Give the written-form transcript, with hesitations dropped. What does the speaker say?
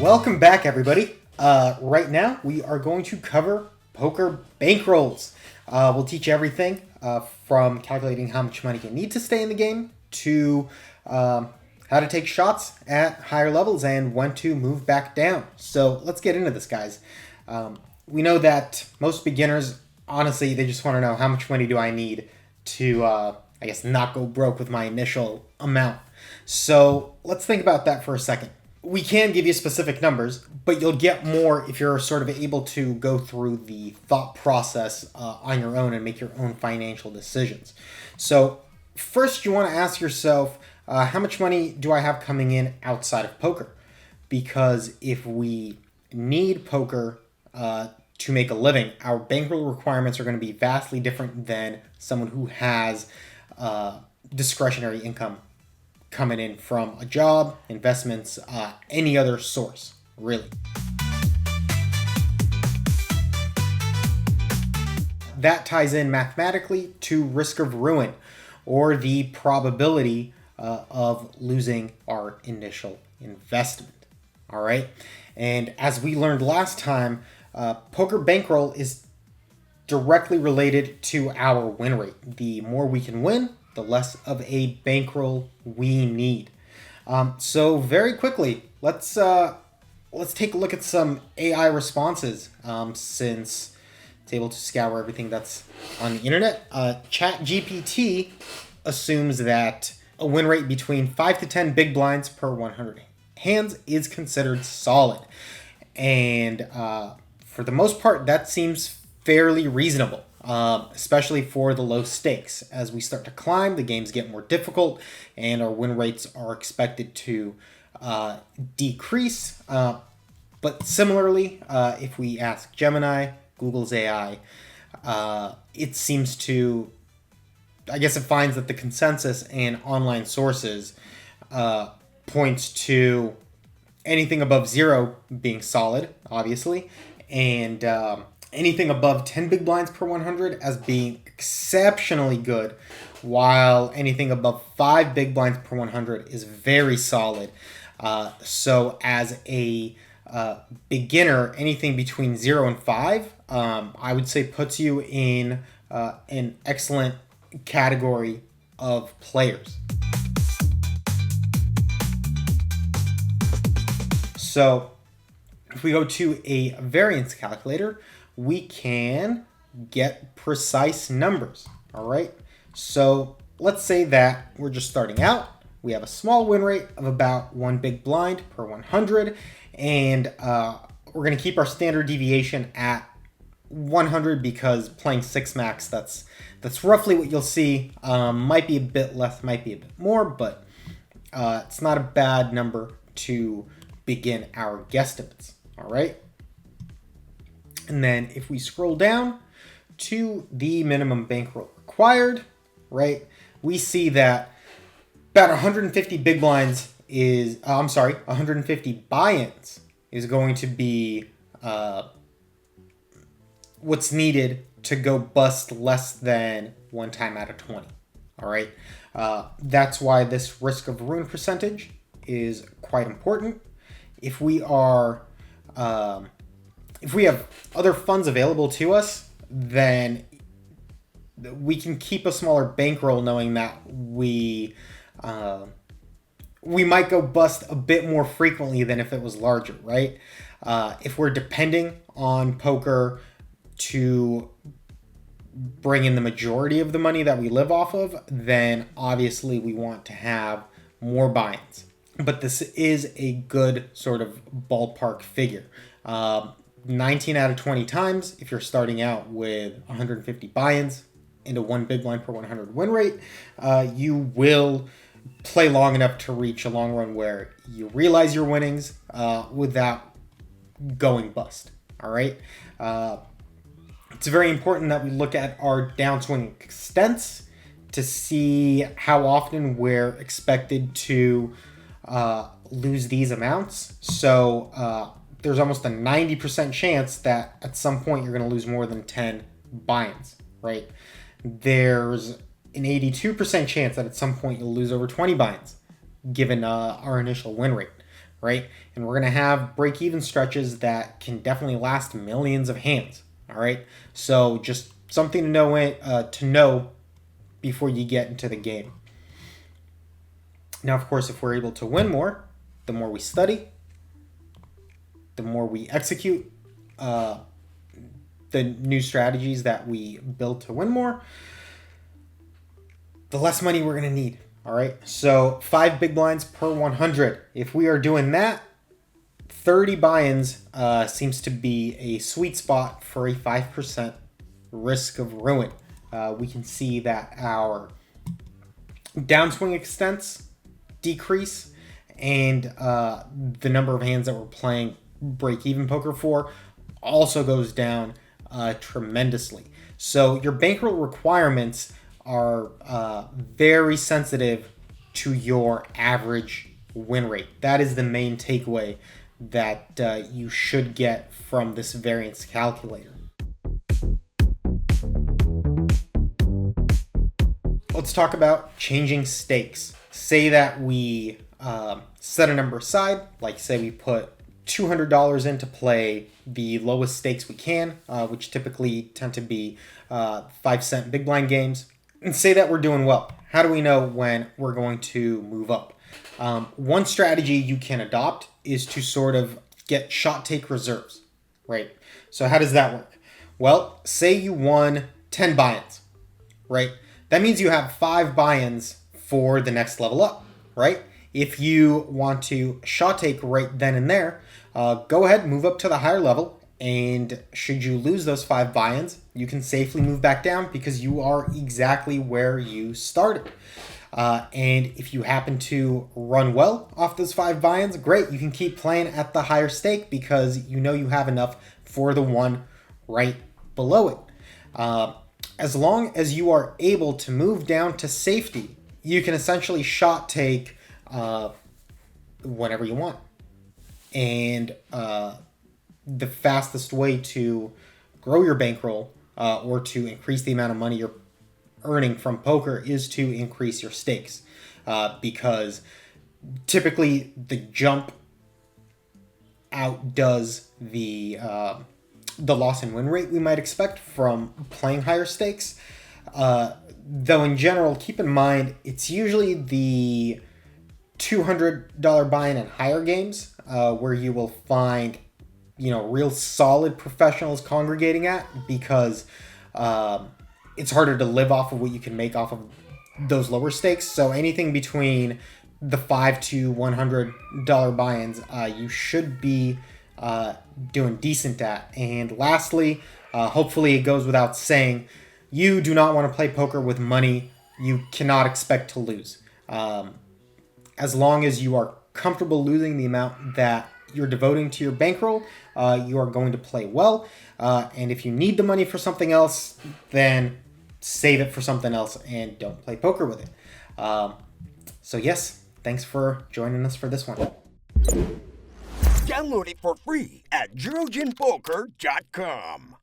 Welcome back, everybody. Right now, we are going to cover poker bankrolls. We'll teach you everything from calculating how much money you need to stay in the game to how to take shots at higher levels and when to move back down. So let's get into this, guys. We know that most beginners, honestly, they just want to know how much money do I need to, not go broke with my initial amount. So let's think about that for a second. We can give you specific numbers, but you'll get more if you're sort of able to go through the thought process on your own and make your own financial decisions. So first, you want to ask yourself, how much money do I have coming in outside of poker? Because if we need poker to make a living, our bankroll requirements are going to be vastly different than someone who has discretionary income coming in from a job, investments, any other source, really. That ties in mathematically to risk of ruin, or the probability of losing our initial investment. All right? And as we learned last time, poker bankroll is directly related to our win rate. The more we can win, the less of a bankroll we need. So very quickly, let's take a look at some AI responses since it's able to scour everything that's on the internet. ChatGPT assumes that a win rate between 5 to 10 big blinds per 100 hands is considered solid. And for the most part, that seems fairly reasonable. Especially for the low stakes. As we start to climb, the games get more difficult and our win rates are expected to decrease. But similarly, if we ask Gemini, Google's AI, it seems to, it finds that the consensus and online sources points to anything above 0 being solid, obviously, and anything above 10 big blinds per 100 as being exceptionally good, while anything above 5 big blinds per 100 is very solid. So as a beginner, anything between 0 and 5, I would say puts you in an excellent category of players. So if we go to a variance calculator, we can get precise numbers, all right? So let's say that we're just starting out. We have a small win rate of about 1 big blind per 100, and we're going to keep our standard deviation at 100 because playing 6 max, that's roughly what you'll see. Might be a bit less, might be a bit more, but it's not a bad number to begin our guesstimates, all right? And then if we scroll down to the minimum bankroll required, right, we see that about 150 big blinds is, 150 buy-ins is going to be what's needed to go bust less than 1 time out of 20, all right? That's why this risk of ruin percentage is quite important. If we are... if we have other funds available to us, then we can keep a smaller bankroll knowing that we might go bust a bit more frequently than if it was larger, right? If we're depending on poker to bring in the majority of the money that we live off of, then obviously we want to have more buy-ins. But this is a good sort of ballpark figure. 19 out of 20 times, if you're starting out with 150 buy-ins into 1 big blind per 100 win rate, you will play long enough to reach a long run where you realize your winnings without going bust, all right? It's very important that we look at our downswing extents to see how often we're expected to lose these amounts. So there's almost a 90% chance that at some point you're going to lose more than 10 buy-ins, right? There's an 82% chance that at some point you'll lose over 20 buy-ins, given our initial win rate. right? And we're going to have break-even stretches that can definitely last millions of hands, all right? So just something to know before you get into the game. Now, of course, if we're able to win more, the more we study, the more we execute the new strategies that we build to win more, the less money we're going to need. All right. So 5 big blinds per 100. If we are doing that, 30 buy-ins seems to be a sweet spot for a 5% risk of ruin. We can see that our downswing extents decrease, and the number of hands that we're playing break-even poker for also goes down tremendously. So your bankroll requirements are very sensitive to your average win rate. That is the main takeaway that you should get from this variance calculator. Let's talk about changing stakes. Say that we set a number aside, like say we put $200 in to play the lowest stakes we can, which typically tend to be 5-cent big blind games, and say that we're doing well. How do we know when we're going to move up? One strategy you can adopt is to sort of get shot take reserves, right? So how does that work? Well, say you won 10 buy-ins, right? That means you have 5 buy-ins for the next level up, right? If you want to shot take right then and there, go ahead, move up to the higher level, and should you lose those 5 buy-ins, you can safely move back down because you are exactly where you started. And if you happen to run well off those 5 buy-ins, great, you can keep playing at the higher stake because you know you have enough for the one right below it. As long as you are able to move down to safety, you can essentially shot take whenever you want. And the fastest way to grow your bankroll or to increase the amount of money you're earning from poker is to increase your stakes, because typically the jump outdoes the loss and win rate we might expect from playing higher stakes. Though in general, keep in mind it's usually the $200 buy-in and higher games where you will find real solid professionals congregating at, because it's harder to live off of what you can make off of those lower stakes. So anything between the $5 to $100 buy-ins, you should be doing decent at. And lastly, hopefully it goes without saying, you do not want to play poker with money you cannot expect to lose. As long as you are comfortable losing the amount that you're devoting to your bankroll, you are going to play well. And if you need the money for something else, then save it for something else and don't play poker with it. So yes, thanks for joining us for this one. Download it for free at Jurojinpoker.com.